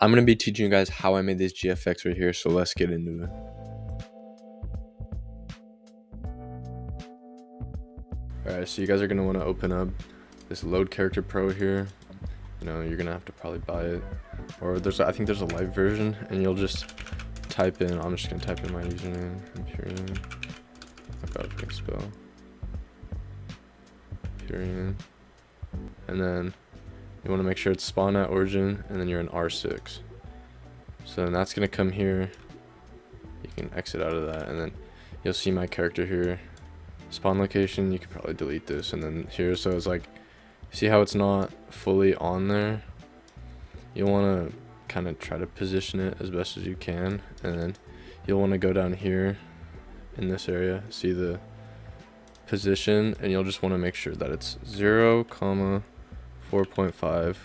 I'm going to be teaching you guys how I made this GFX right here, so let's get into it. Alright, so you guys are going to want to open up this Load Character Pro here. You know, you're going to have to probably buy it. Or I think there's a Lite version, and you'll just type in, I'm just going to type in my username, Imperium. I forgot if I can spell. Imperium. And then you want to make sure it's spawn at origin, and then you're in R6. So then that's going to come here. You can exit out of that, and then you'll see my character here. Spawn location, you could probably delete this, and then here, so it's like, see how it's not fully on there? You want to kind of try to position it as best as you can, and then you'll want to go down here in this area, see the position, and you'll just want to make sure that it's 0, 4.5,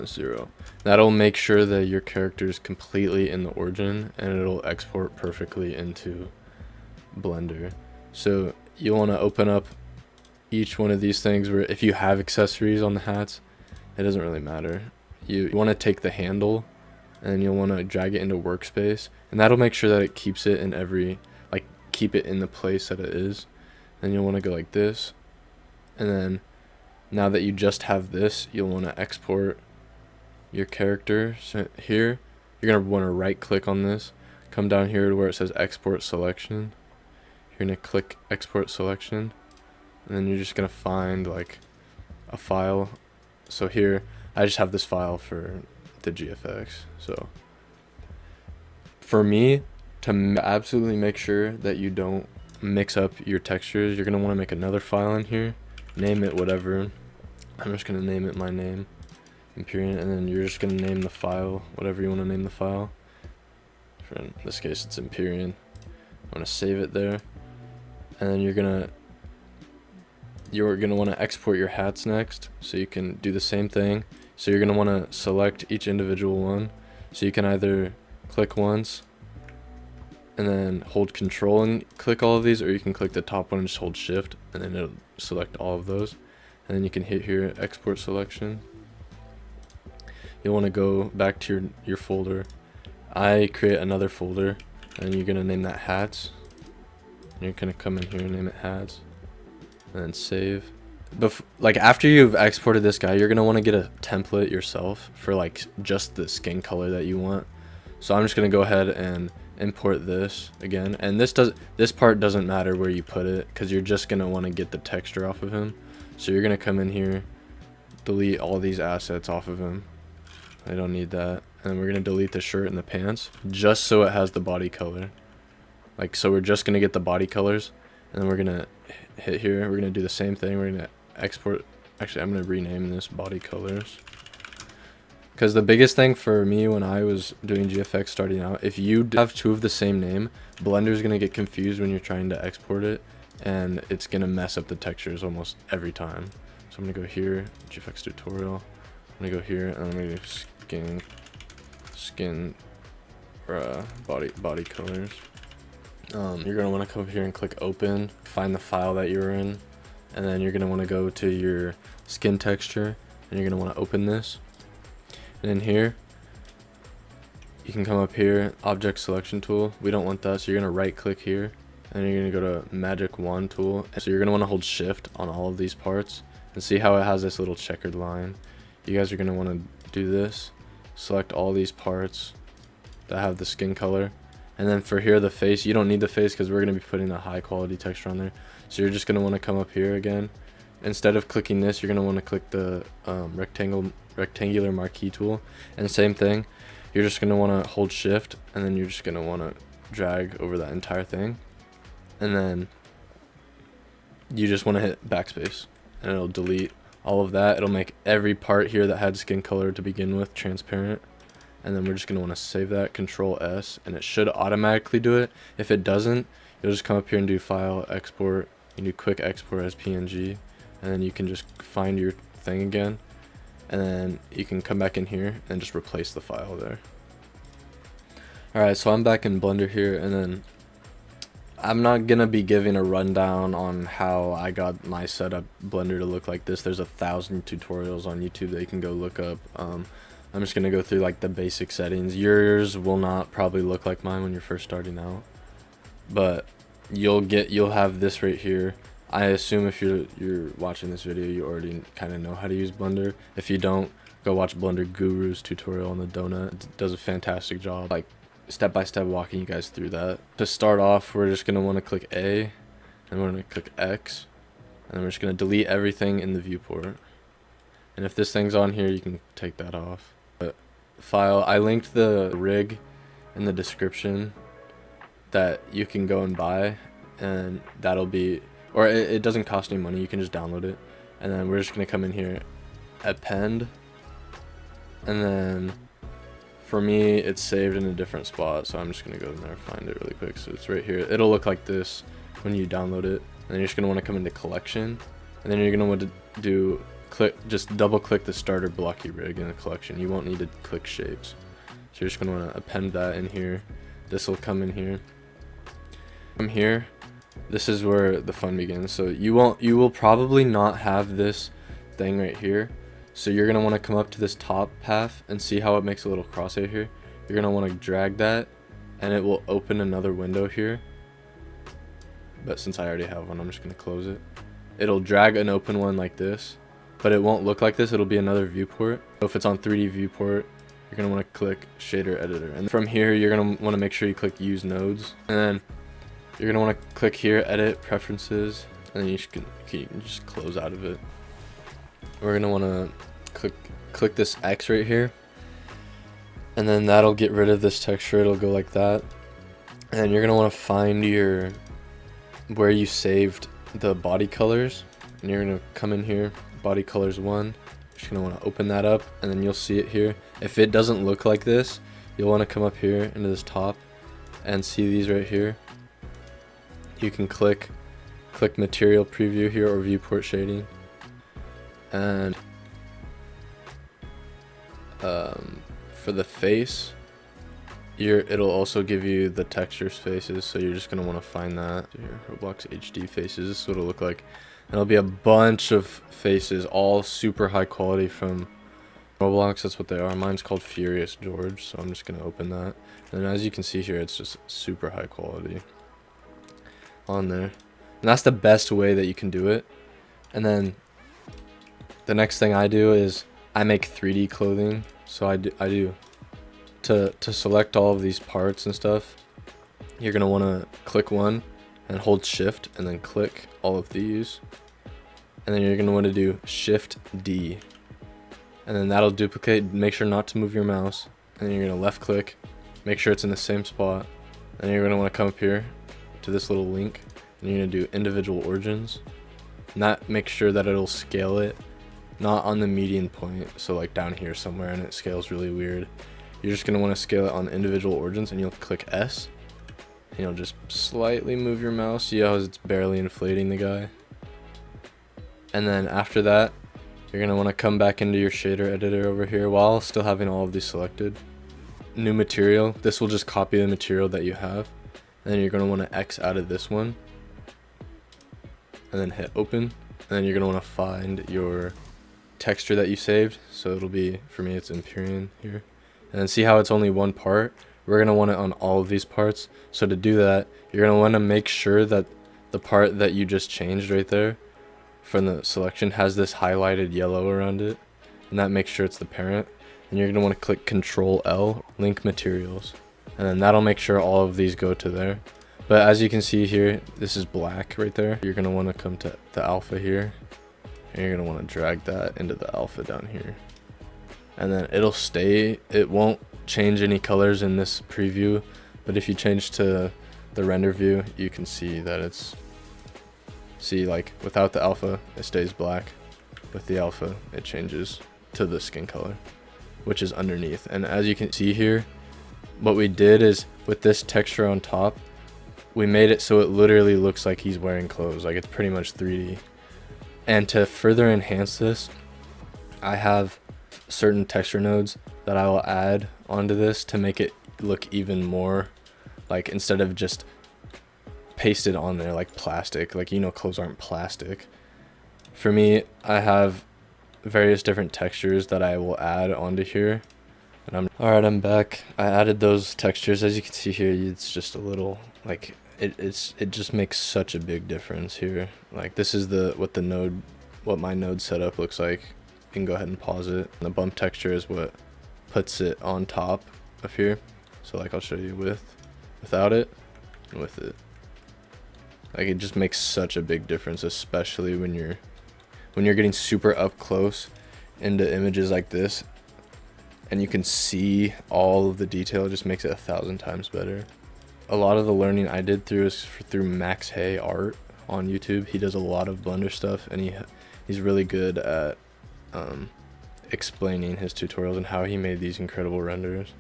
0. That'll make sure that your character is completely in the origin, and it'll export perfectly into Blender. So you want to open up each one of these things where if you have accessories on the hats, it doesn't really matter. You want to take the handle and you'll want to drag it into workspace, and that'll make sure that it keeps it in keep it in the place that it is. Then you'll want to go like this, and then now that you just have this, you'll want to export your character. So here you're going to want to right click on this, come down here to where it says export selection. You're going to click export selection, and then you're just going to find like a file. So here I just have this file for the GFX. So for me, to absolutely make sure that you don't mix up your textures, you're going to want to make another file in here, name it whatever. I'm just going to name it my name, Imperium, and then you're just going to name the file whatever you want to name the file. In this case it's Imperium. I'm going to save it there, and then you're gonna want to export your hats next, so you can do the same thing. So you're gonna want to select each individual one, so you can either click once and then hold control and click all of these, or you can click the top one and just hold shift, and then it'll select all of those, and then you can hit here export selection. You'll want to go back to your folder. I create another folder, and you're gonna name that hats. You're gonna come in here and name it hats, and then save. Like after you've exported this guy, you're gonna want to get a template yourself for like just the skin color that you want. So I'm just gonna go ahead and import this again, and this part doesn't matter where you put it, because you're just gonna want to get the texture off of him. So you're gonna come in here, delete all these assets off of him. I don't need that, and we're gonna delete the shirt and the pants just so it has the body color. Like, so we're just gonna get the body colors, and then we're gonna hit here. We're gonna do the same thing. We're gonna export. Actually, I'm gonna rename this body colors, because the biggest thing for me when I was doing GFX starting out, if you have two of the same name, Blender's gonna get confused when you're trying to export it, and it's gonna mess up the textures almost every time. So I'm gonna go here, GFX tutorial. I'm gonna go here, and I'm gonna do skin body colors. You're gonna want to come here and click open, find the file that you're in, and then you're gonna want to go to your skin texture, and you're gonna want to open this. And in here, you can come up here, object selection tool. We don't want that, so you're gonna right click here, and you're gonna go to magic wand tool. So you're gonna want to hold shift on all of these parts, and see how it has this little checkered line. You guys are gonna want to do this, select all these parts that have the skin color. And then for here, the face, you don't need the face because we're going to be putting a high quality texture on there. So you're just going to want to come up here again. Instead of clicking this, you're going to want to click the rectangular marquee tool. And same thing, you're just going to want to hold shift, and then you're just going to want to drag over that entire thing. And then you just want to hit backspace, and it'll delete all of that. It'll make every part here that had skin color to begin with transparent. And then we're just going to want to save that, Control S, and it should automatically do it. If it doesn't, you'll just come up here and do File, Export, and do Quick Export as PNG, and then you can just find your thing again, and then you can come back in here and just replace the file there. Alright, so I'm back in Blender here, and then I'm not going to be giving a rundown on how I got my setup Blender to look like this. There's 1,000 tutorials on YouTube that you can go look up. I'm just gonna go through like the basic settings. Yours will not probably look like mine when you're first starting out, but you'll have this right here. I assume if you're watching this video, you already kind of know how to use Blender. If you don't, go watch Blender Guru's tutorial on the donut. It does a fantastic job, like step-by-step walking you guys through that. To start off, we're just gonna want to click A, and we're gonna click X, and then we're just gonna delete everything in the viewport. And if this thing's on here, you can take that off. But file, I linked the rig in the description that you can go and buy, and that'll be, or it doesn't cost any money, you can just download it. And then we're just gonna come in here, append, and then for me it's saved in a different spot, so I'm just gonna go in there and find it really quick. So it's right here. It'll look like this when you download it, and then you're just gonna want to come into collection, and then you're gonna want to do just double click the starter blocky rig in the collection. You won't need to click shapes, so you're just gonna want to append that in here. This will come in here. From here, this is where the fun begins. So you will probably not have this thing right here, so you're gonna want to come up to this top path and see how it makes a little crosshair here. You're gonna want to drag that, and it will open another window here. But since I already have one, I'm just gonna close it. It'll drag an open one like this, but it won't look like this. It'll be another viewport. So if it's on 3D viewport, you're gonna want to click shader editor, and from here you're gonna want to make sure you click use nodes, and then you're gonna want to click here, edit preferences, and then you can just close out of it. We're gonna want to click this X right here, and then that'll get rid of this texture. It'll go like that, and then you're gonna want to find where you saved the body colors, and you're gonna come in here, body colors 1. Just gonna want to open that up, and then you'll see it here. If it doesn't look like this, you'll want to come up here into this top and see these right here. You can click material preview here or viewport shading, and for the face, it'll also give you the textures faces, so you're just gonna want to find that here. ROBLOX HD faces, this is what it'll look like. And it'll be a bunch of faces, all super high quality from Roblox. That's what they are. Mine's called Furious George, so I'm just gonna open that. And as you can see here, it's just super high quality on there, and that's the best way that you can do it. And then the next thing I do is I make 3D clothing. So I do to select all of these parts and stuff, you're gonna want to click one and hold shift and then click all of these, and then you're gonna want to do shift D, and then that'll duplicate. Make sure not to move your mouse, and then you're gonna left click, make sure it's in the same spot, and you're gonna want to come up here to this little link, and you're gonna do individual origins, and that makes sure that it'll scale it not on the median point, so like down here somewhere, and it scales really weird. You're just gonna want to scale it on individual origins, and you'll click S, and you'll just slightly move your mouse. See how it's barely inflating the guy. And then after that, you're gonna want to come back into your shader editor over here while still having all of these selected. New material, this will just copy the material that you have, and then you're gonna want to X out of this one, and then hit open, and then you're gonna want to find your texture that you saved. So it'll be, for me it's Empyrean here, and then see how it's only one part. We're gonna want it on all of these parts. So to do that, you're gonna want to make sure that the part that you just changed right there from the selection has this highlighted yellow around it, and that makes sure it's the parent. And you're gonna want to click Control L, link materials, and then that'll make sure all of these go to there. But as you can see here, this is black right there. You're gonna want to come to the alpha here, and you're gonna want to drag that into the alpha down here, and then it'll stay. It won't change any colors in this preview, but if you change to the render view, you can see that it's, see, like without the alpha it stays black, with the alpha it changes to the skin color, which is underneath. And as you can see here, what we did is with this texture on top, we made it so it literally looks like he's wearing clothes, like it's pretty much 3D. And to further enhance this, I have certain texture nodes that I will add onto this to make it look even more like, instead of just pasted on there like plastic, like, you know, clothes aren't plastic. For me, I have various different textures that I will add onto here And I'm back. I added those textures. As you can see here, it's just a little like it just makes such a big difference here. Like this is what my node setup looks like. You can go ahead and pause it. And the bump texture is what puts it on top of here. So like I'll show you without it and with it. Like it just makes such a big difference, especially when you're getting super up close into images like this, and you can see all of the detail. It just makes it 1,000 times better. A lot of the learning I did through Max Hay Art on YouTube. He does a lot of Blender stuff, and he's really good at explaining his tutorials and how he made these incredible renders.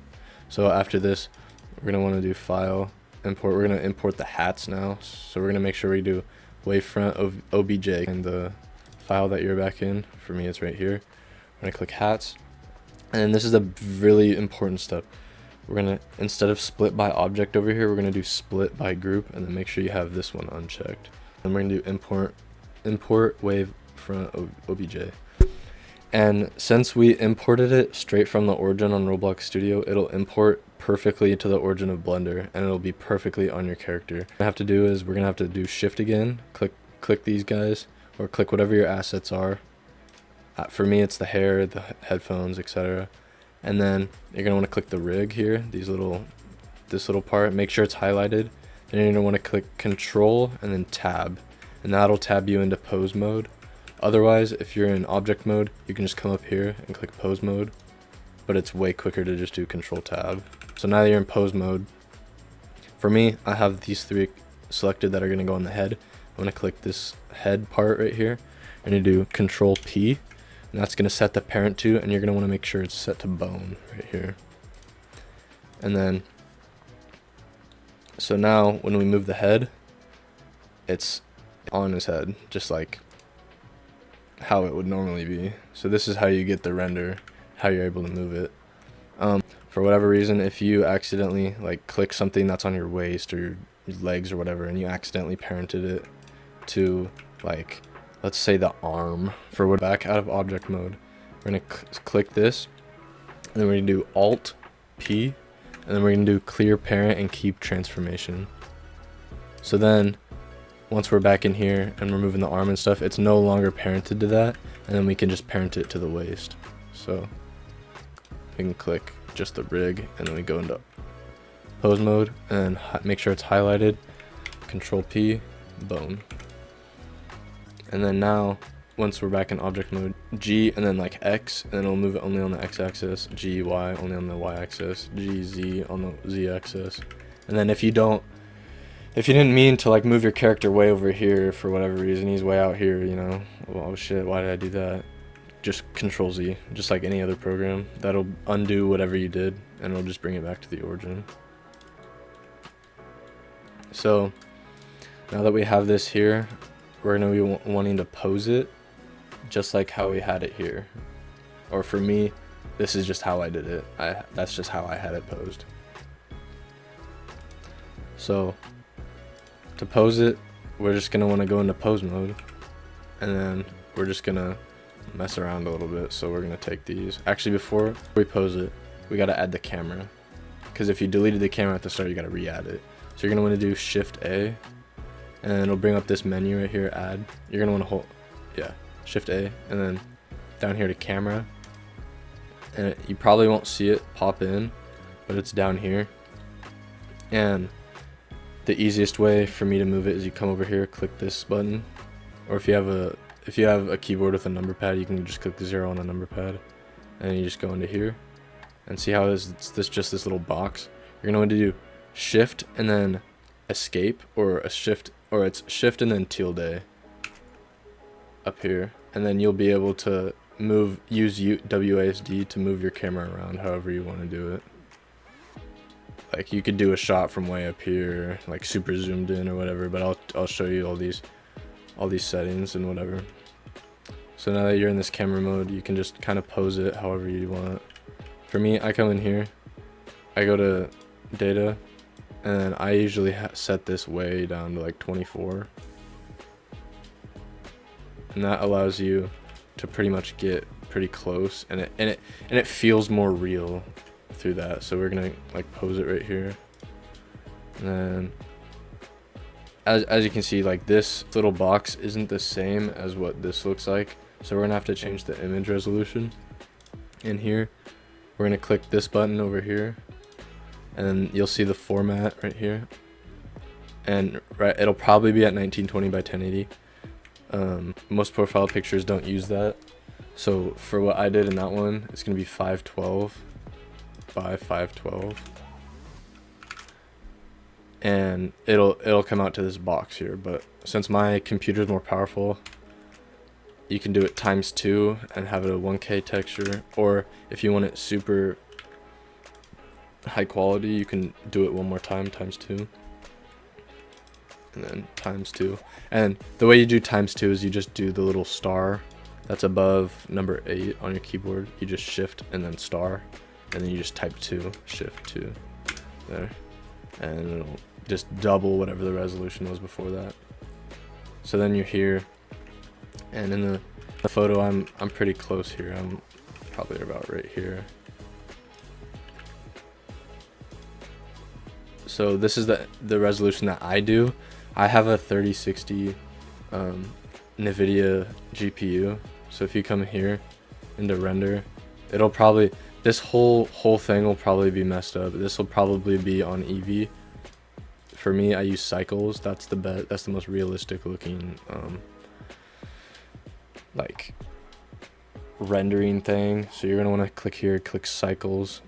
So after this, we're gonna want to do File, Import. We're gonna import the hats now. So we're gonna make sure we do wavefront of OBJ and the file that you're back in. For me, it's right here. We're gonna click hats, and then this is a really important step. We're gonna, instead of split by object over here, we're gonna do split by group, and then make sure you have this one unchecked. And we're gonna do import wavefront OBJ. And since we imported it straight from the origin on Roblox Studio, it'll import perfectly to the origin of Blender, and it'll be perfectly on your character. What we have to do is we're gonna have to do Shift again, click these guys, or click whatever your assets are. For me, it's the hair, the headphones, etc. And then you're gonna want to click the rig here, this little part. Make sure it's highlighted. Then you're gonna want to click Control and then Tab, and that'll tab you into pose mode. Otherwise, if you're in object mode, you can just come up here and click pose mode, but it's way quicker to just do Control Tab. So now that you're in pose mode, for me, I have these three selected that are gonna go on the head. I'm gonna click this head part right here. I'm gonna do Control P, and that's gonna set the parent to, and you're gonna wanna make sure it's set to bone right here. And then, so now when we move the head, it's on his head, just like how it would normally be. So this is how you get the render, how you're able to move it. For whatever reason, if you accidentally like click something that's on your waist or your legs or whatever, and you accidentally parented it to, like, let's say the arm, we're back out of object mode, we're gonna click this, and then we're gonna do Alt P, and then we're gonna do clear parent and keep transformation. So then once we're back in here and we're moving the arm and stuff, it's no longer parented to that, and then we can just parent it to the waist. So we can click just the rig, and then we go into pose mode and make sure it's highlighted, Control P, bone. And then now, once we're back in object mode, G and then like X, and then it'll move it only on the X axis, G, Y only on the Y axis, G, Z on the Z axis. And then if you didn't mean to like move your character way over here for whatever reason, he's way out here, you know, oh shit, why did I do that? Just Control Z, just like any other program. That'll undo whatever you did, and it'll just bring it back to the origin. So now that we have this here, we're going to be wanting to pose it just like how we had it here. Or for me, this is just how I did it. That's just how I had it posed. So to pose it, we're just going to want to go into pose mode, and then we're just going to mess around a little bit. So we're going to take these. Actually, before we pose it, we got to add the camera, because if you deleted the camera at the start, you got to re-add it. So you're going to want to do Shift A, and it'll bring up this menu right here, add. You're going to want to hold, yeah, Shift A, and then down here to camera. And you probably won't see it pop in, but it's down here. And the easiest way for me to move it is you come over here, click this button, or if you have a keyboard with a number pad, you can just click the 0 on the number pad, and you just go into here, and see how it's just this little box. You're gonna want to do Shift and then Escape, or it's Shift and then tilde up here, and then you'll be able to use WASD to move your camera around however you want to do it. Like you could do a shot from way up here, like super zoomed in or whatever, but I'll show you all these settings and whatever. So now that you're in this camera mode, you can just kind of pose it however you want. For me, I come in here, I go to data, and I usually set this way down to like 24, and that allows you to pretty much get pretty close, and it feels more real. through that. So we're gonna like pose it right here, and then as you can see, like this little box isn't the same as what this looks like, so we're gonna have to change the image resolution. In here we're gonna click this button over here, and then you'll see the format right here, and it'll probably be at 1920 by 1080. Most profile pictures don't use that, so for what I did in that one, it's gonna be 512 by 512, and it'll come out to this box here. But since my computer is more powerful, you can do it ×2 and have it a 1K texture, or if you want it super high quality, you can do it one more time, ×2, and then ×2. And the way you do ×2 is you just do the little star that's above number 8 on your keyboard. You just shift and then star, and then you just type 2, shift 2 there, and it'll just double whatever the resolution was before that. So then you're here, and in the photo I'm pretty close here. I'm probably about right here. So this is the resolution that I do. I have a 3060 NVIDIA GPU. So if you come here into render, it'll probably, this whole thing will probably be messed up. This will probably be on Eevee. For me, I use cycles. That's the most realistic looking like rendering thing. So you're gonna want to click here, click cycles,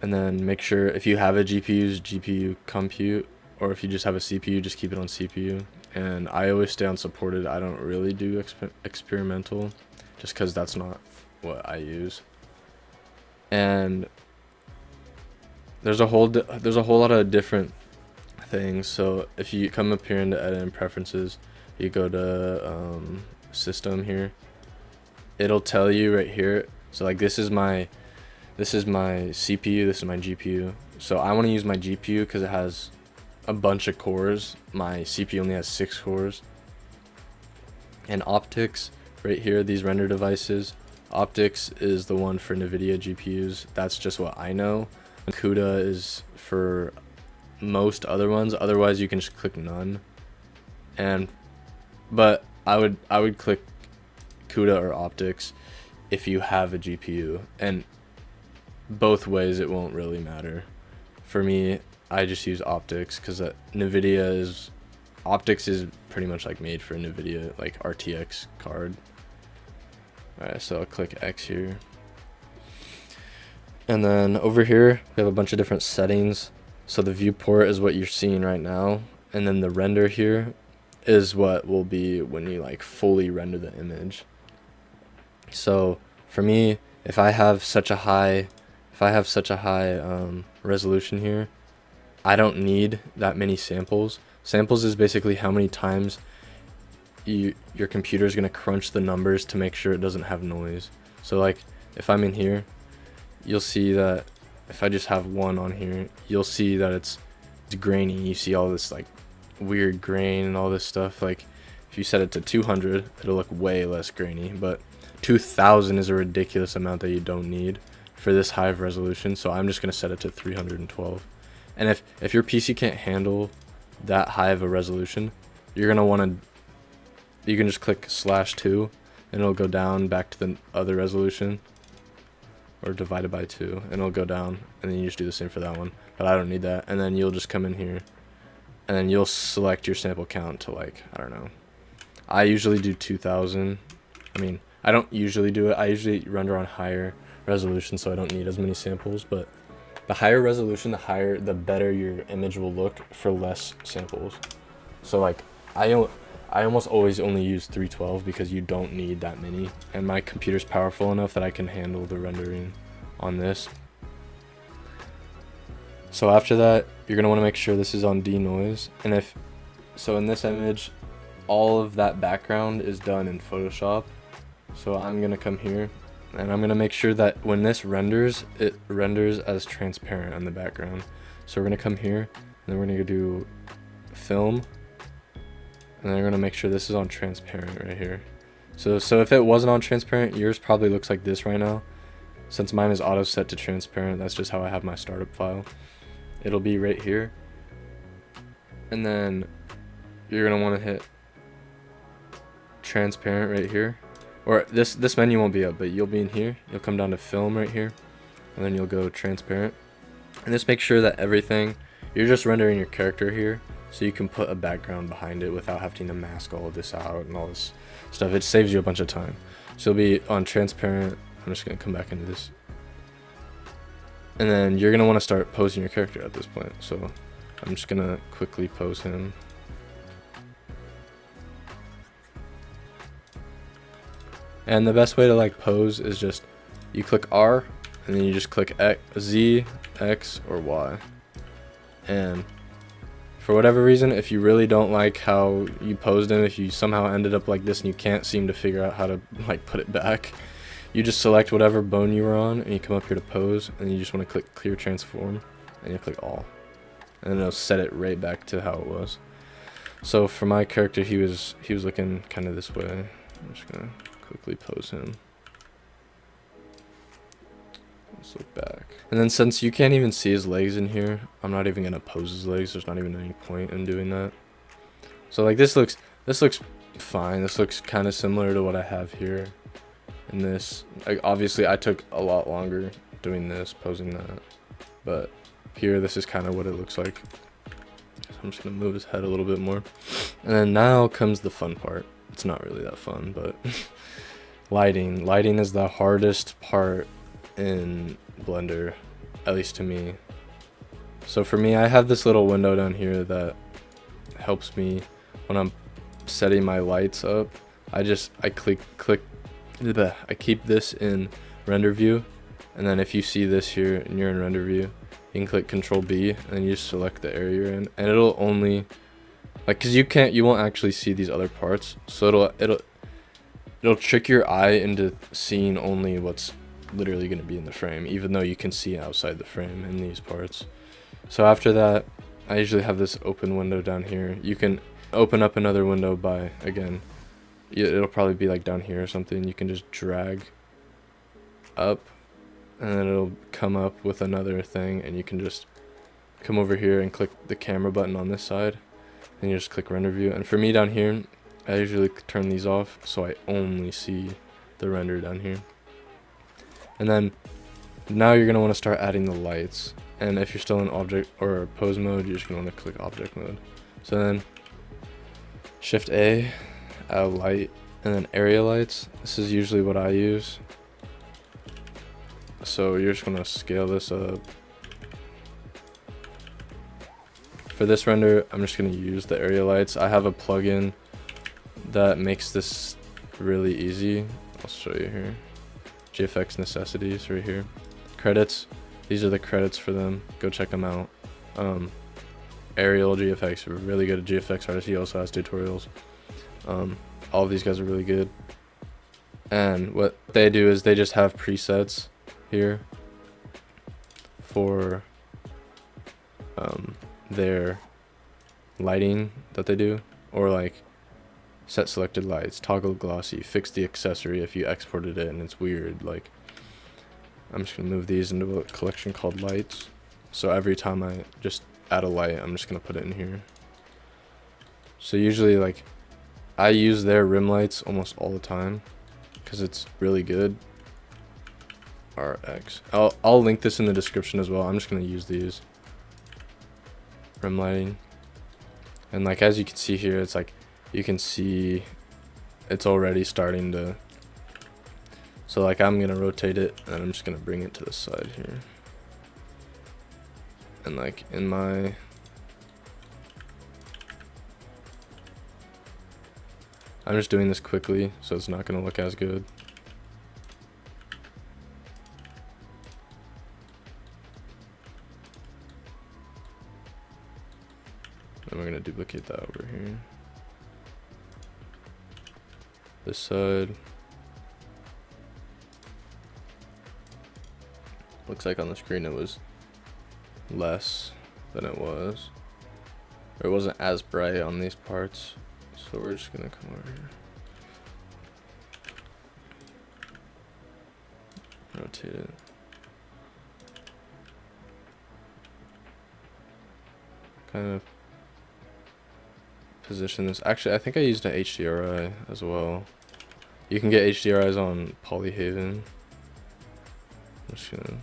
and then make sure if you have a GPU compute, or if you just have a CPU, just keep it on CPU. And I always stay on supported. I don't really do experimental, just because that's not what I use. And there's a whole lot of different things. So if you come up here into edit and preferences, you go to system here, it'll tell you right here. So like this is my CPU, this is my GPU. So I want to use my GPU because it has a bunch of cores. My CPU only has 6 cores. And optics right here, these render devices, optics is the one for NVIDIA GPUs. That's just what I know. CUDA is for most other ones. Otherwise you can just click none. But I would click CUDA or optics if you have a GPU, and both ways it won't really matter. For me, I just use optics because optics is pretty much like made for NVIDIA, like RTX card. Alright, so I'll click X here. And then over here, we have a bunch of different settings. So the viewport is what you're seeing right now. And then the render here is what will be when you like fully render the image. So for me, if I have such a high resolution here, I don't need that many samples. Samples is basically how many times your computer is going to crunch the numbers to make sure it doesn't have noise. So like if I'm in here, you'll see that if I just have 1 on here, you'll see that it's grainy. You see all this like weird grain and all this stuff. Like if you set it to 200, it'll look way less grainy, but 2000 is a ridiculous amount that you don't need for this high of resolution. So I'm just going to set it to 312. And if your PC can't handle that high of a resolution, you're going to want to, you can just click /2 and it'll go down back to the other resolution, or divided by 2, and it'll go down, and then you just do the same for that one. But I don't need that. And then you'll just come in here, and then you'll select your sample count to like, I don't know. I usually do 2000. I mean, I don't usually do it. I usually render on higher resolution, so I don't need as many samples. But the higher resolution, the better your image will look for less samples. So like I almost always only use 312 because you don't need that many, and my computer's powerful enough that I can handle the rendering on this. So after that, you're gonna want to make sure this is on denoise, and so in this image, all of that background is done in Photoshop. So I'm gonna come here, and I'm gonna make sure that when this renders, it renders as transparent on the background. So we're gonna come here, and then we're gonna do film, and then we're gonna make sure this is on transparent right here. So if it wasn't on transparent, yours probably looks like this right now. since mine is auto set to transparent, that's just how I have my startup file. It'll be right here. And then you're gonna want to hit transparent right here. Or this menu won't be up, but you'll be in here. You'll come down to film right here, and then you'll go transparent. And just make sure that everything, you're just rendering your character here, so you can put a background behind it without having to mask all of this out and all this stuff. It saves you a bunch of time. So you'll be on transparent. I'm just gonna come back into this. And then you're gonna want to start posing your character at this point. So I'm just gonna quickly pose him. And the best way to like pose is just you click R and then you just click Z, X, or Y. And for whatever reason, if you really don't like how you posed him, if you somehow ended up like this and you can't seem to figure out how to like put it back, you just select whatever bone you were on and you come up here to pose, and you just want to click clear transform and you click all, and then it'll set it right back to how it was. So for my character, he was looking kind of this way. I'm just gonna quickly pose him. Let's look back. And then since you can't even see his legs in here, I'm not even gonna pose his legs. There's not even any point in doing that. So like this looks fine. This looks kind of similar to what I have here in this. Like obviously I took a lot longer doing this, posing that, but here this is kind of what it looks like. So I'm just gonna move his head a little bit more. And then now comes the fun part. It's not really that fun, but lighting is the hardest part in Blender, at least to me. So for me, I have this little window down here that helps me when I'm setting my lights up. I keep this in render view, and then if you see this here and you're in render view, you can click Control B and then you just select the area you're in, and it'll only like, cause you won't actually see these other parts, so it'll trick your eye into seeing only what's literally going to be in the frame, even though you can see outside the frame in these parts. So after that, I usually have this open window down here. You can open up another window by, again, it'll probably be like down here or something. You can just drag up and then it'll come up with another thing, and you can just come over here and click the camera button on this side, and you just click render view. And for me down here, I usually turn these off so I only see the render down here. And then now you're going to want to start adding the lights. And if you're still in object or pose mode, you're just going to want to click object mode. So then Shift A, add a light, and then area lights. This is usually what I use. So you're just going to scale this up. For this render, I'm just going to use the area lights. I have a plugin that makes this really easy. I'll show you here. GFX necessities right here. Credits. These are the credits for them. Go check them out. Ariel GFX, really good at GFX artist. He also has tutorials. All of these guys are really good. And what they do is they just have presets here for their lighting that they do, or like set selected lights, toggle glossy, fix the accessory if you exported it and it's weird. Like, I'm just gonna move these into a collection called lights. So every time I just add a light, I'm just gonna put it in here. So usually, like, I use their rim lights almost all the time because it's really good. RX. I'll link this in the description as well. I'm just gonna use these rim lighting, and like as you can see here, it's like you can see it's already starting to. So like I'm gonna rotate it, and I'm just gonna bring it to the side here, and like in my I'm just doing this quickly, so it's not gonna look as good. And we're gonna duplicate that over here. This side. Looks like on the screen it was less than it was. Or it wasn't as bright on these parts. So we're just gonna come over here. rotate it. Kind of position this. Actually, I think I used an HDRI as well. You can get HDRIs on Polyhaven. I'm just gonna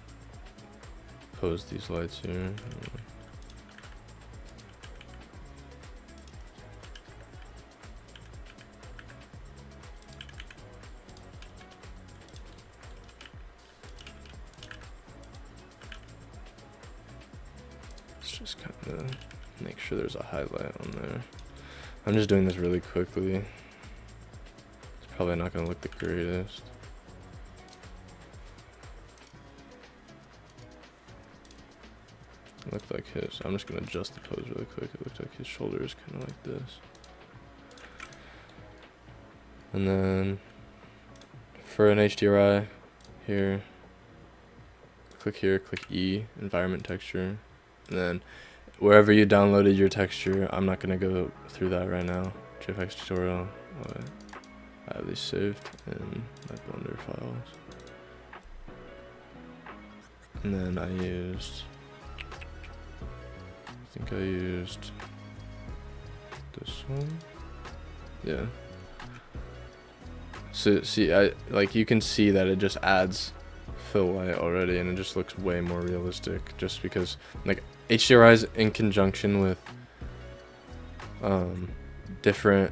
pose these lights here. Let's just kind of make sure there's a highlight on there. I'm just doing this really quickly. It's probably not gonna look the greatest. It looked like his. I'm just gonna adjust the pose really quick. It looked like his shoulder is kind of like this. And then for an HDRI here, click here, click E, environment texture. And then wherever you downloaded your texture, I'm not gonna go through that right now. GFX tutorial. I have these saved in my Blender files. And then I think I used this one. Yeah. So see, you can see that it just adds fill light already, and it just looks way more realistic. Just because like HDRIs in conjunction with different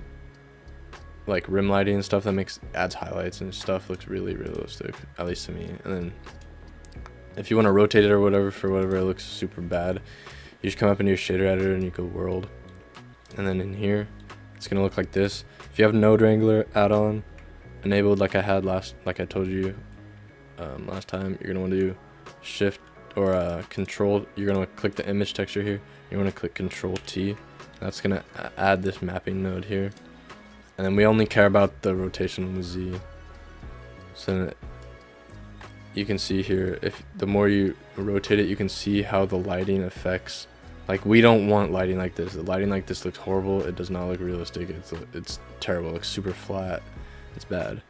like rim lighting and stuff that adds highlights and stuff looks really realistic, at least to me. And then if you want to rotate it or whatever for whatever it looks super bad, you just come up into your shader editor and you go world, and then in here it's gonna look like this. If you have Node Wrangler add-on enabled like I had like I told you last time, you're gonna want to do shift or control. You're gonna click the image texture here. You want to click Control T. That's gonna add this mapping node here, and then we only care about the rotation on the Z. So you can see here, if the more you rotate it, you can see how the lighting affects. Like, we don't want lighting like this. The lighting like this looks horrible. It does not look realistic. It's terrible. It looks super flat. It's bad.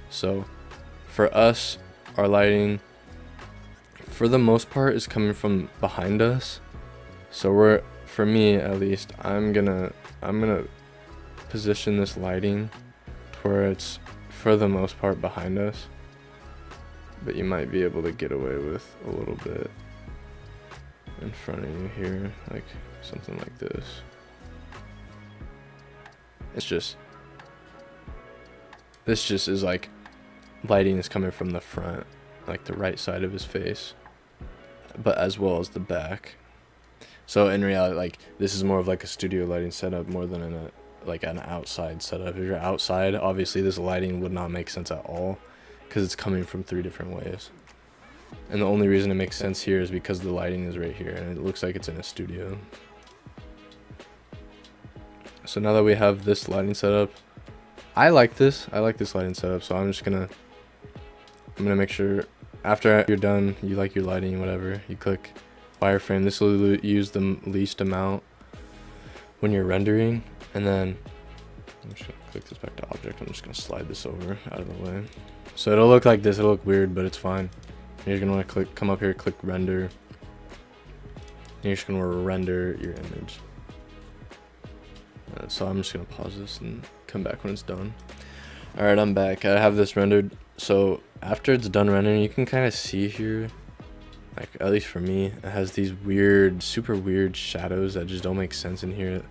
So for us, our lighting for the most part is coming from behind us. So for me at least, I'm gonna position this lighting to where it's for the most part behind us, but you might be able to get away with a little bit in front of you here, like something like this. This just is like lighting is coming from the front, like the right side of his face, but as well as the back. So in reality, like, this is more of like a studio lighting setup more than an outside setup. If you're outside, obviously this lighting would not make sense at all, because it's coming from 3 different ways. And the only reason it makes sense here is because the lighting is right here and it looks like it's in a studio. So now that we have this lighting setup, I like this lighting setup, so I'm gonna make sure after you're done, you like your lighting, whatever, you click wireframe. This will use the least amount when you're rendering, and then I'm just gonna click this back to object. I'm just gonna slide this over out of the way. So it'll look like this, it'll look weird, but it's fine. You're gonna want to come up here, click render, and you're just gonna render your image. So I'm just gonna pause this and come back when it's done. Alright, I'm back. I have this rendered. So after it's done rendering, you can kind of see here, like, at least for me, it has these weird, super weird shadows that just don't make sense in here.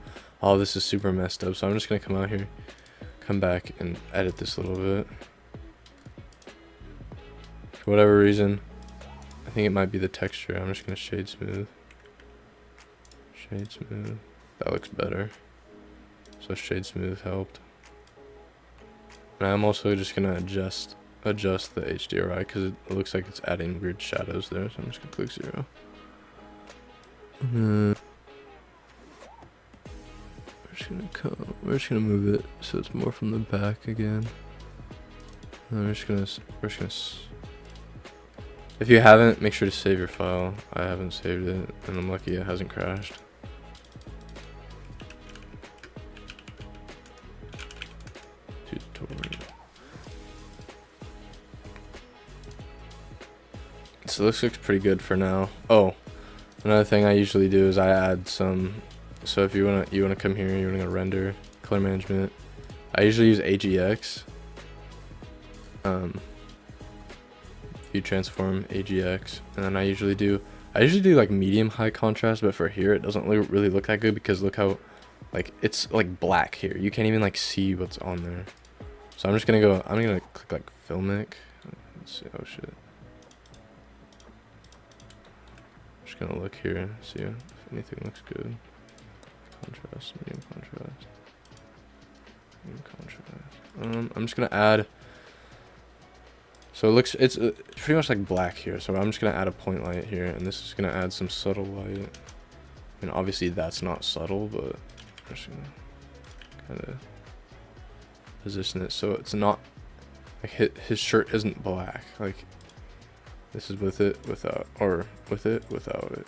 All this is super messed up, so I'm just gonna come out here, come back and edit this a little bit. For whatever reason, I think it might be the texture. I'm just gonna shade smooth. Shade smooth. That looks better. So shade smooth helped. And I'm also just gonna adjust the HDRI because it looks like it's adding weird shadows there. So I'm just gonna click 0. We're just gonna move it so it's more from the back again. And we're just gonna. If you haven't, make sure to save your file. I haven't saved it, and I'm lucky it hasn't crashed. Tutorial. So this looks pretty good for now. Oh, another thing I usually do is I add some. So if you wanna come here, you wanna go render, color management. I usually use AGX. View transform AGX, and then I usually do like medium high contrast, but for here it doesn't really look that good because look how like it's like black here. You can't even like see what's on there. So I'm gonna click like filmic. Let's see. Oh shit. I'm just gonna look here and see if anything looks good. Contrast, medium contrast. Medium contrast. I'm just gonna add. So it's pretty much like black here. So I'm just gonna add a point light here, and this is gonna add some subtle light. And obviously that's not subtle, but I'm just gonna kind of position it so it's not like his shirt isn't black. Like this is with it, without, or with it, without it.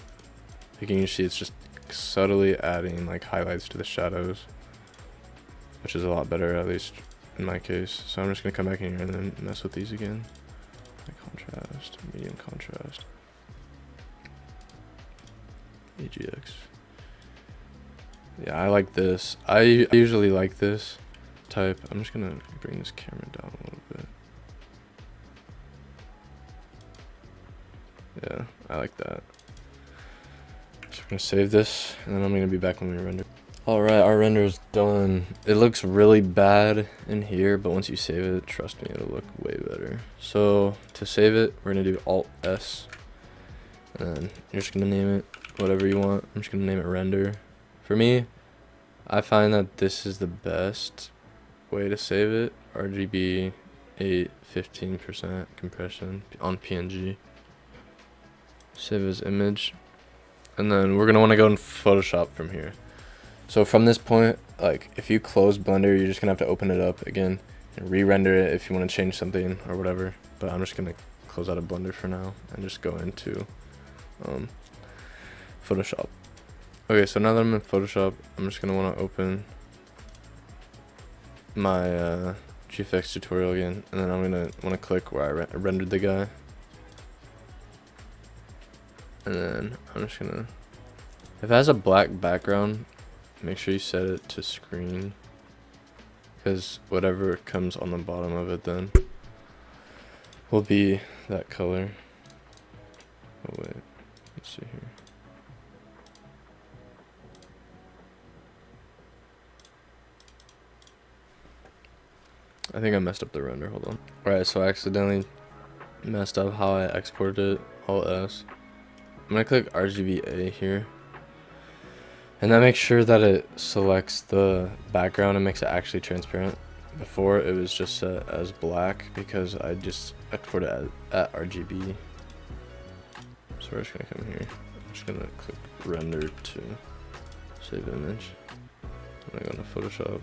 Like you can see it's just subtly adding like highlights to the shadows, which is a lot better, at least in my case. So I'm just gonna come back in here and then mess with these again. Contrast, medium contrast, AGX. Yeah, I like this. I usually like this type. I'm just gonna bring this camera down a little bit. Yeah, I like that. So we're gonna save this, and then I'm gonna be back when we render. Alright, our render is done. It looks really bad in here, but once you save it, trust me, it'll look way better. So to save it, we're gonna do Alt-S, and then you're just gonna name it whatever you want. I'm just gonna name it render. For me, I find that this is the best way to save it. RGB 8, 15% compression on PNG. Save as image, and then we're gonna want to go in Photoshop from here. So from this point, like if you close Blender, you're just gonna have to open it up again and re-render it if you want to change something or whatever. But I'm just gonna close out of Blender for now and just go into Photoshop. Okay, so now that I'm in Photoshop, I'm just gonna want to open my GFX tutorial again, and then I'm gonna want to click where I rendered the guy, and then I'm just gonna, if it has a black background, make sure you set it to screen, because whatever comes on the bottom of it then will be that color. Oh wait, let's see here. I think I messed up the render, hold on. Alright, so I accidentally messed up how I exported it, Alt-S. I'm gonna click RGBA here. And that makes sure that it selects the background and makes it actually transparent. Before it was just set as black because I just exported at RGB. So we're just gonna come here. I'm just gonna click render to save image. I'm gonna go into Photoshop.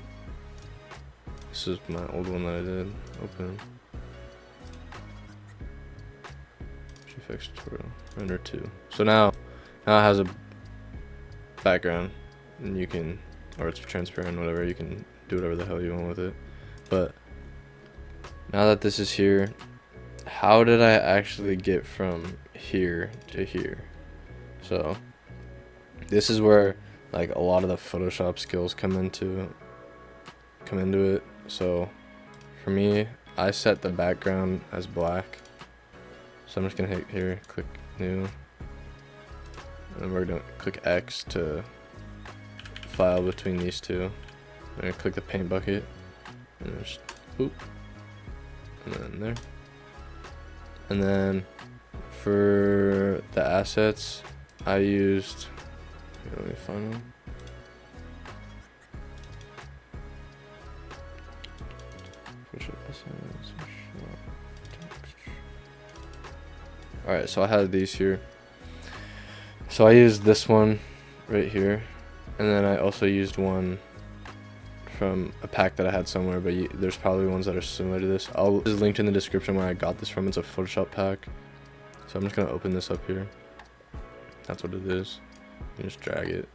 This is my old one that I did. Open. GFX tutorial. Render 2. So now it has a background, and you can, or it's transparent, whatever, you can do whatever the hell you want with it. But now that this is here, how did I actually get from here to here? So this is where like a lot of the Photoshop skills come into it. So for me, I set the background as black, so I'm just gonna hit here, click new, and we're gonna click X to file between these two. I'm gonna click the paint bucket, and just boop, and then there. And then for the assets, I used, let me find one. Alright, so I had these here. So I used this one right here, and then I also used one from a pack that I had somewhere, but there's probably ones that are similar to this. I'll just link in the description where I got this from. It's a Photoshop pack. So I'm just gonna open this up here. That's what it is. You just drag it,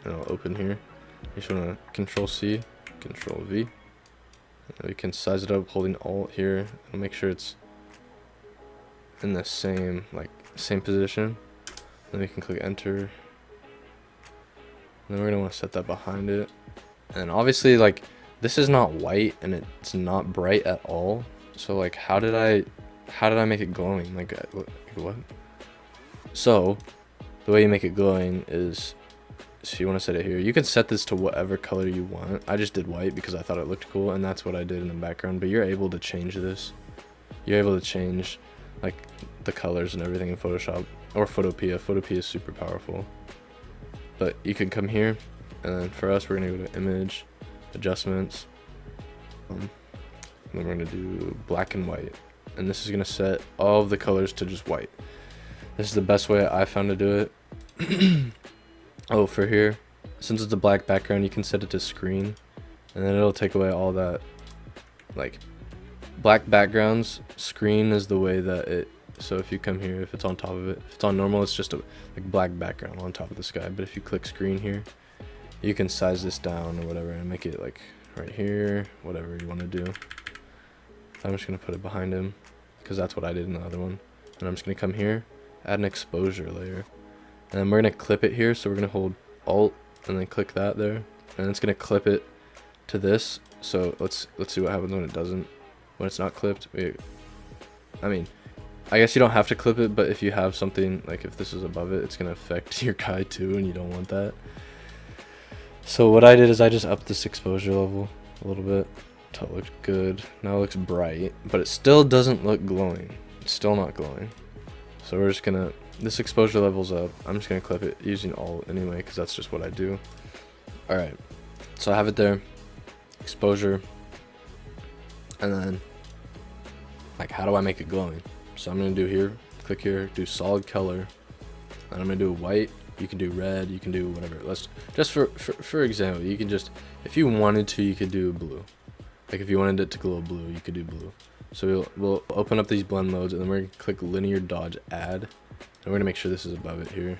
and it'll open here. You just wanna Control C, Control V. And we can size it up holding Alt here and make sure it's in the same like same position. Then we can click enter. And then we're gonna want to set that behind it. And obviously, like, this is not white and it's not bright at all. So like, how did I make it glowing? Like what? So the way you make it glowing is, so you want to set it here. You can set this to whatever color you want. I just did white because I thought it looked cool, and that's what I did in the background. But you're able to change this. You're able to change like the colors and everything in Photoshop or Photopea. Photopea is super powerful. But you can come here, and then for us, we're gonna go to image, adjustments, and then we're gonna do black and white. And this is gonna set all of the colors to just white. This is the best way I found to do it. Oh, for here, since it's a black background, you can set it to screen, and then it'll take away all that, like, black backgrounds. Screen is the way that it, so if you come here, if it's on top of it, if it's on normal, it's just a like black background on top of the sky. But if you click screen here, you can size this down or whatever and make it like right here, whatever you want to do. I'm just gonna put it behind him because that's what I did in the other one. And I'm just gonna come here, add an exposure layer, and then we're gonna clip it here. So we're gonna hold Alt and then click that there, and it's gonna clip it to this. So let's see what happens when it doesn't, when it's not clipped. I mean, I guess you don't have to clip it, but if you have something like, if this is above it, it's gonna affect your guy too, and you don't want that. So what I did is I just upped this exposure level a little bit until it looked good. Now it looks bright, but it still doesn't look glowing. It's still not glowing. So we're just gonna, this exposure level's up. I'm just gonna clip it using Alt anyway, because that's just what I do. All right, so I have it there, exposure, and then like, how do I make it glowing? So I'm gonna do here, click here, do solid color, and I'm gonna do white. You can do red, you can do whatever. Let's just for example, you can just, if you wanted to, you could do blue. Like if you wanted it to glow blue, you could do blue. So we'll open up these blend modes, and then we're gonna click linear dodge add, and we're gonna make sure this is above it here.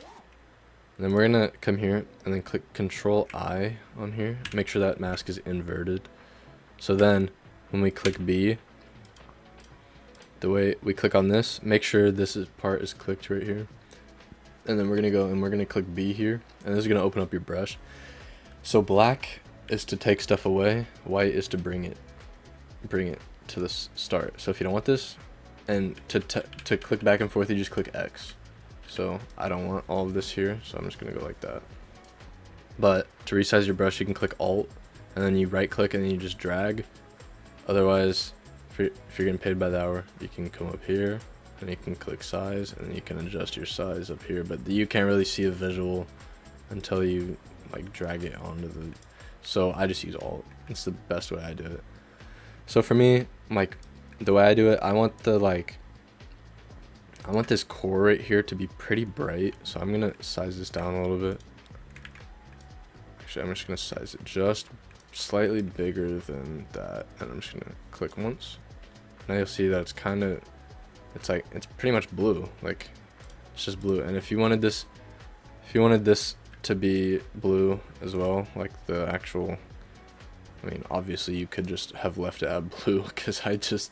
And then we're gonna come here and then click Control I on here, make sure that mask is inverted. So then when we click B, the way we click on this, make sure this part is clicked right here. And then we're gonna go and we're gonna click B here, and this is gonna open up your brush. So black is to take stuff away, white is to bring it to the start. So if you don't want this, and to click back and forth, you just click X. So I don't want all of this here, so I'm just gonna go like that. But to resize your brush, you can click Alt, and then you right click, and then you just drag. Otherwise, if you're getting paid by the hour, you can come up here, and you can click size, and then you can adjust your size up here. But you can't really see a visual until you like drag it onto the, so I just use Alt. It's the best way I do it. So for me, like the way I do it, I want this core right here to be pretty bright. So I'm gonna size this down a little bit. Actually, I'm just gonna size it just slightly bigger than that, and I'm just gonna click once. Now you'll see that it's kind of, it's pretty much blue. Like it's just blue. And if you wanted this to be blue as well, like the actual, I mean, obviously you could just have left it at blue because I just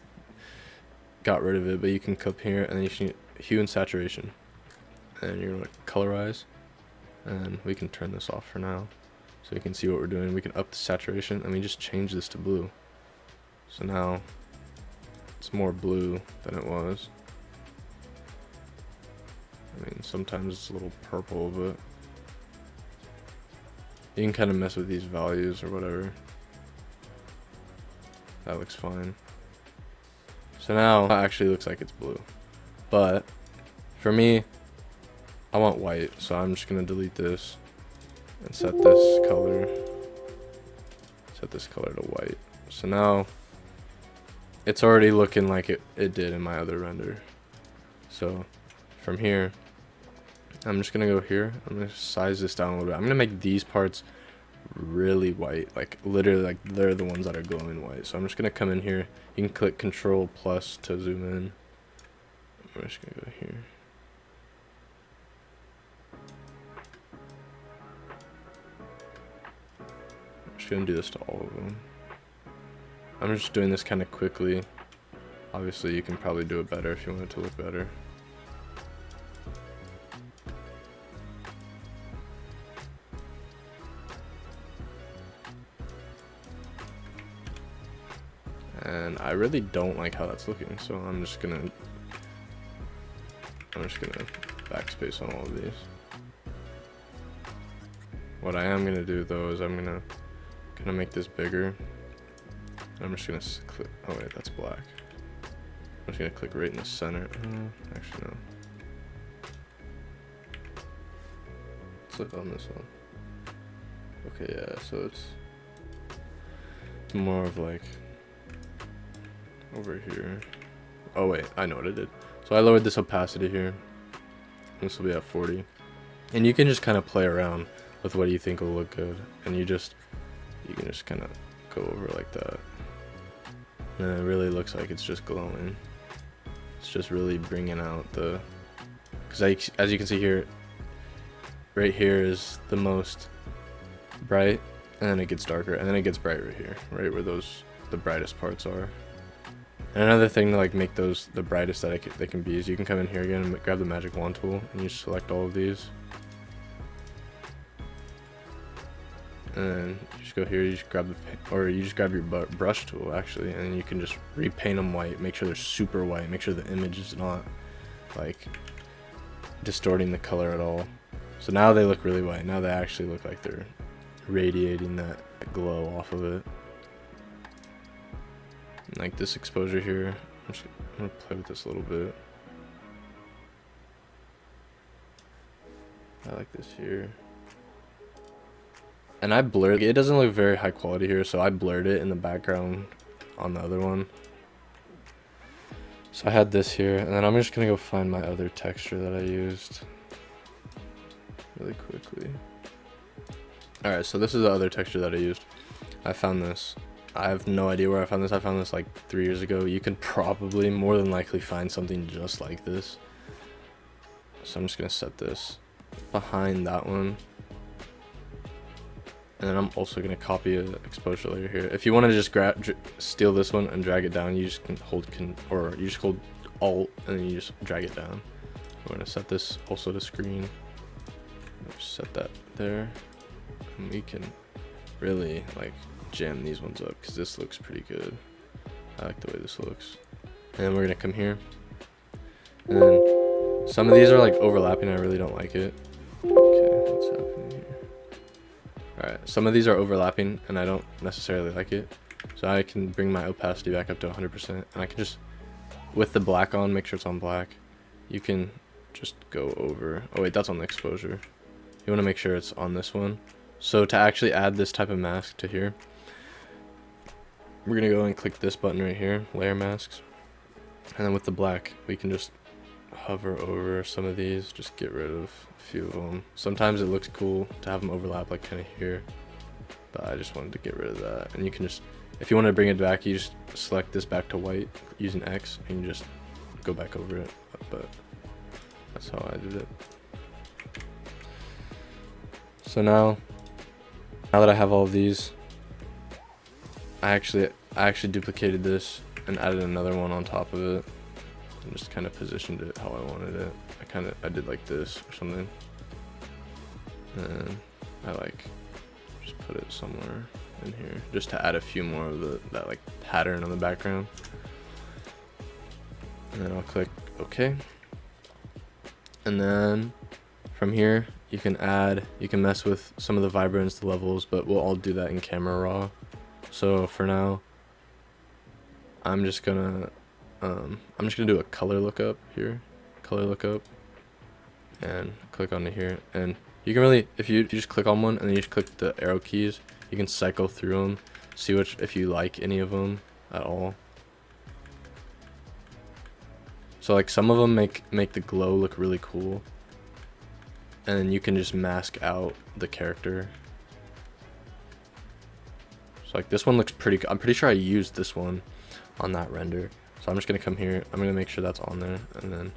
got rid of it, but you can come here and then you can hue and saturation, and you're gonna colorize, and we can turn this off for now so you can see what we're doing. We can up the saturation, and we just change this to blue. So now it's more blue than it was. I mean, sometimes it's a little purple, but you can kind of mess with these values or whatever. That looks fine. So now it actually looks like it's blue. But for me, I want white, so I'm just gonna delete this and set this color to white. So now it's already looking like it did in my other render. So from here, I'm just gonna go here. I'm gonna size this down a little bit. I'm gonna make these parts really white, like literally like they're the ones that are glowing white. So I'm just gonna come in here. You can click Control plus to zoom in. I'm just gonna go here. I'm just gonna do this to all of them. I'm just doing this kind of quickly. Obviously you can probably do it better if you want it to look better. and I really don't like how that's looking, so I'm just gonna backspace on all of these. What I am gonna do though is I'm gonna kind of make this bigger. I'm just gonna click, oh wait, that's black. I'm just gonna click right in the center. Actually no. Let's look on this one. Okay, yeah, so it's more of like over here. Oh wait, I know what I did. So I lowered this opacity here. This will be at 40. And you can just kind of play around with what you think will look good. And you can just kind of go over like that. And it really looks like it's just glowing. It's just really bringing out the, because as you can see here, right here is the most bright, and then it gets darker, and then it gets bright right here, right where the brightest parts are. And another thing to like make those the brightest that they can be is you can come in here again and grab the magic wand tool, and you select all of these, and then you just go here, you just grab your brush tool actually, and then you can just repaint them white, make sure they're super white, make sure the image is not like distorting the color at all. So now they look really white. Now they actually look like they're radiating that glow off of it. And like this exposure here, I'm gonna play with this a little bit. I like this here. And I blurred it. Doesn't look very high quality here, so I blurred it in the background on the other one. So I had this here, and then I'm just gonna go find my other texture that I used really quickly. Alright, so this is the other texture that I used. I found this. I have no idea where I found this. I found this like 3 years ago. You can probably more than likely find something just like this. So I'm just gonna set this behind that one. And then I'm also gonna copy an exposure layer here. If you want to just steal this one and drag it down, you just can hold or you just hold Alt and then you just drag it down. We're gonna set this also to screen. Just set that there, and we can really like jam these ones up because this looks pretty good. I like the way this looks. And then we're gonna come here, and then some of these are like overlapping. I really don't like it. Okay, what's happening here? Alright, some of these are overlapping and I don't necessarily like it. So I can bring my opacity back up to 100%, and I can just, with the black on, make sure it's on black. You can just go over, oh wait, that's on the exposure. You want to make sure it's on this one. So to actually add this type of mask to here, we're going to go and click this button right here, layer masks. And then with the black, we can just hover over some of these, just get rid of a few of them. Sometimes it looks cool to have them overlap like kind of here, but I just wanted to get rid of that. And you can just, if you want to bring it back, you just select this back to white using X, and you just go back over it. But that's how I did it. So now that I have all of these, I actually duplicated this and added another one on top of it, and just kind of positioned it how I wanted it. I did like this or something, and I like just put it somewhere in here just to add a few more of that like pattern on the background. And then I'll click OK, and then from here you can mess with some of the vibrance, the levels, but we'll all do that in camera raw. So for now, I'm just gonna do a color lookup here, and click onto here. And you can really, if you just click on one and then you just click the arrow keys, you can cycle through them, see if you like any of them at all. So like some of them make the glow look really cool, and then you can just mask out the character. So like this one looks pretty, I'm pretty sure I used this one on that render. So I'm just gonna come here, I'm gonna make sure that's on there, and then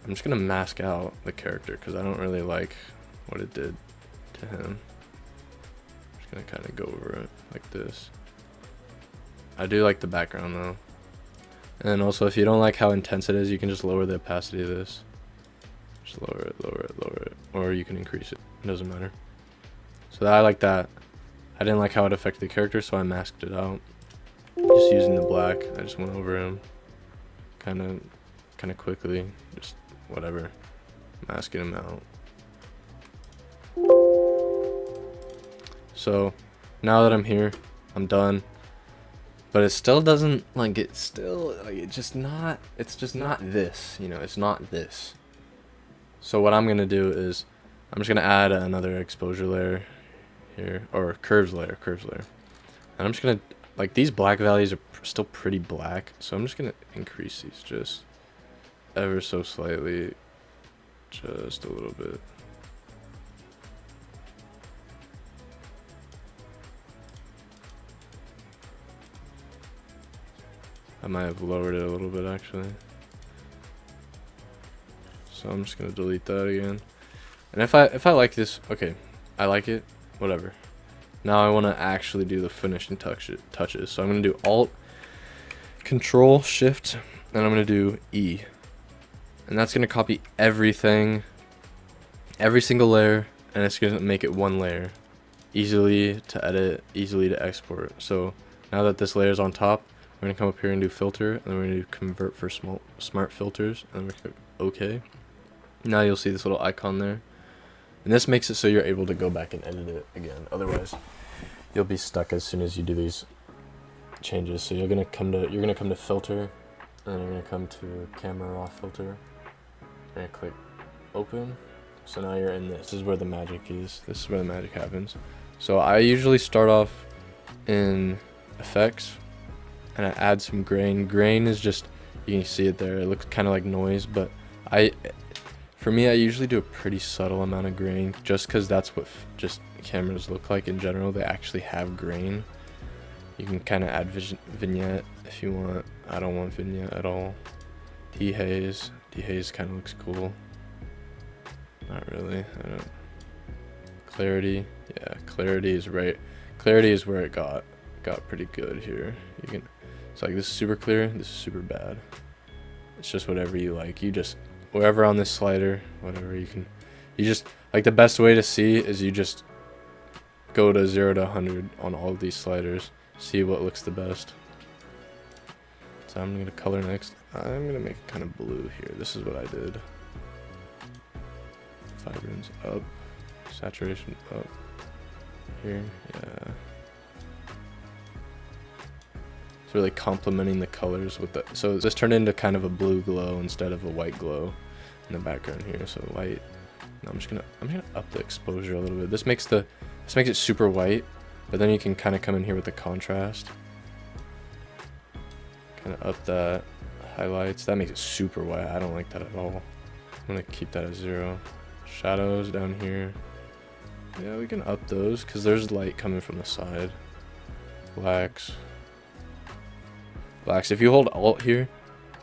I'm just gonna mask out the character because I don't really like what it did to him. I'm just gonna kind of go over it like this. I do like the background though. And then also, if you don't like how intense it is, you can just lower the opacity of this. Just lower it, or you can increase it. It doesn't matter. So I like that. I didn't like how it affected the character, so I masked it out. Just using the black, I just went over him kind of quickly, just whatever, masking him out. So now that I'm here, I'm done. But it still doesn't, like, it's just not this, you know, it's not this. So what I'm gonna do is, I'm just gonna add another exposure layer here, or curves layer. And I'm just gonna, like, these black values are still pretty black, so I'm just gonna increase these just ever so slightly, just a little bit. I might have lowered it a little bit actually. So I'm just gonna delete that again. And if I like this, okay, I like it, whatever. Now I want to actually do the finishing touches. So I'm gonna do Alt, Control, Shift, and I'm gonna do E. And that's gonna copy everything, every single layer, and it's gonna make it one layer. Easily to edit, easily to export. So now that this layer is on top, we're gonna come up here and do filter, and then we're gonna do convert for smart filters, and then we're gonna click OK. Now you'll see this little icon there, and this makes it so you're able to go back and edit it again. Otherwise, you'll be stuck as soon as you do these changes. So you're gonna come to filter, and then you're gonna come to camera raw filter. You're gonna click open. So now you're in this. This is where the magic is. This is where the magic happens. So I usually start off in effects, and I add some grain. Grain is just, you can see it there, it looks kind of like noise, but for me I usually do a pretty subtle amount of grain, just because that's what just cameras look like in general. They actually have grain. You can kind of add vignette if you want. I don't want vignette at all. Dehaze kind of looks cool. Not really. I don't. Clarity, yeah, clarity is right. Clarity is where it got pretty good here. You can, it's like this is super clear, this is super bad. It's just whatever you like. You just, wherever on this slider, whatever you can, you just, like, the best way to see is you just go to 0 to 100 on all of these sliders, see what looks the best. So I'm gonna color next. I'm gonna make it kind of blue here. This is what I did. Vibrance up, saturation up here, yeah. It's really complementing the colors with the, so this turned into kind of a blue glow instead of a white glow in the background here. So white. Now I'm gonna up the exposure a little bit. This makes it super white, but then you can kind of come in here with the contrast. Kind of up that highlights. That makes it super white. I don't like that at all. I'm gonna keep that at 0. Shadows down here. Yeah, we can up those because there's light coming from the side. Blacks. If you hold Alt here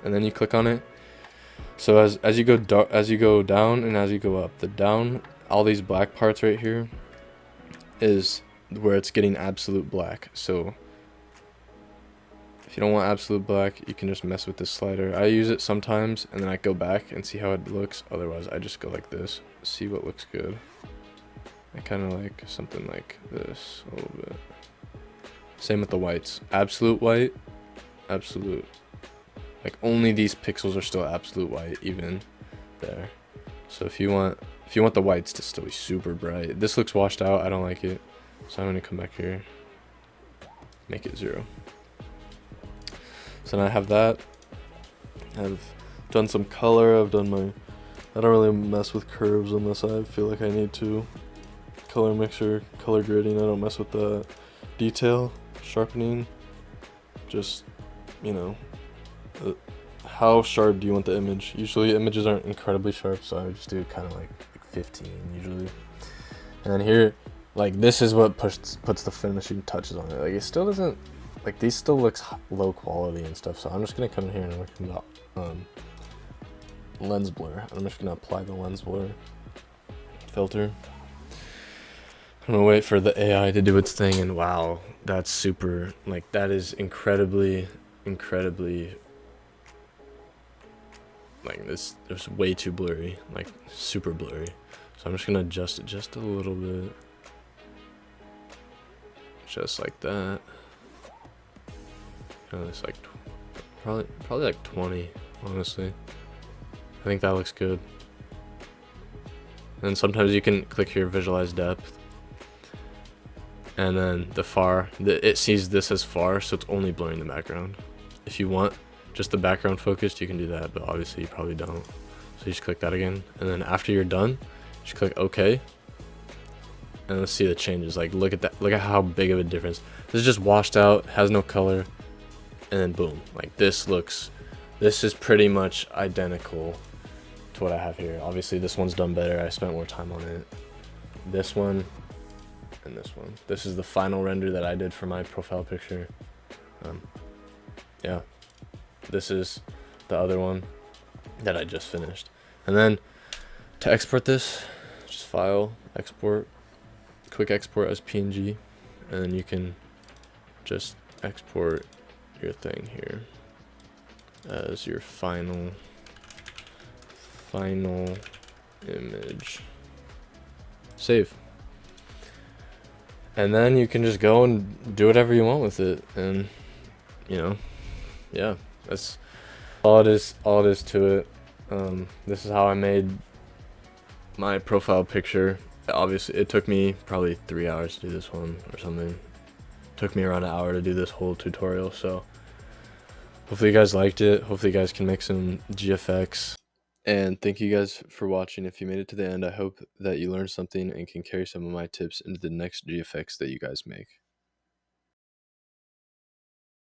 and then you click on it, so as you go down and as you go up, the down, all these black parts right here is where it's getting absolute black. So if you don't want absolute black, you can just mess with this slider. I use it sometimes and then I go back and see how it looks. Otherwise I just go like this, see what looks good. I kind of like something like this a little bit. Same with the whites. Absolute white, absolute. Like only these pixels are still absolute white, even there. So if you want the whites to still be super bright, this looks washed out. I don't like it, so I'm gonna come back here, make it 0. So now I have that. I've done some color. I don't really mess with curves unless I feel like I need to. Color mixer, color grading, I don't mess with that. Detail, sharpening, just, you know, how sharp do you want the image? Usually images aren't incredibly sharp, so I would just do kind of like 15 usually. And then here, like, this is what puts the finishing touches on it. Like, it still doesn't, like, these still looks low quality and stuff, so I'm just gonna come in here and look at lens blur. I'm just gonna apply the lens blur filter. I'm gonna wait for the AI to do its thing, and wow, that's super, like, that is incredibly, like, this, there's way too blurry, like, super blurry. So I'm just gonna adjust it just a little bit. Just like that. It's like probably like 20, honestly. I think that looks good. And sometimes you can click here, visualize depth, and then the far, it sees this as far, so it's only blurring the background. If you want just the background focused, you can do that, but obviously you probably don't. So you just click that again, and then after you're done, just click OK, and let's see the changes. Like, look at that, look at how big of a difference. This is just washed out, has no color, and then boom, like this is pretty much identical to what I have here. Obviously this one's done better, I spent more time on it. This one and this one, this is the final render that I did for my profile picture. Yeah, this is the other one that I just finished. And then to export this, just file, export, quick export as PNG, and then you can just export your thing here as your final image. Save. And then you can just go and do whatever you want with it, and you know, yeah, that's all it is to it. This is how I made my profile picture. Obviously it took me probably 3 hours to do this one or something. It took me around an hour to do this whole tutorial, so hopefully you guys liked it. Hopefully you guys can make some GFX. And thank you guys for watching. If you made it to the end, I hope that you learned something and can carry some of my tips into the next GFX that you guys make.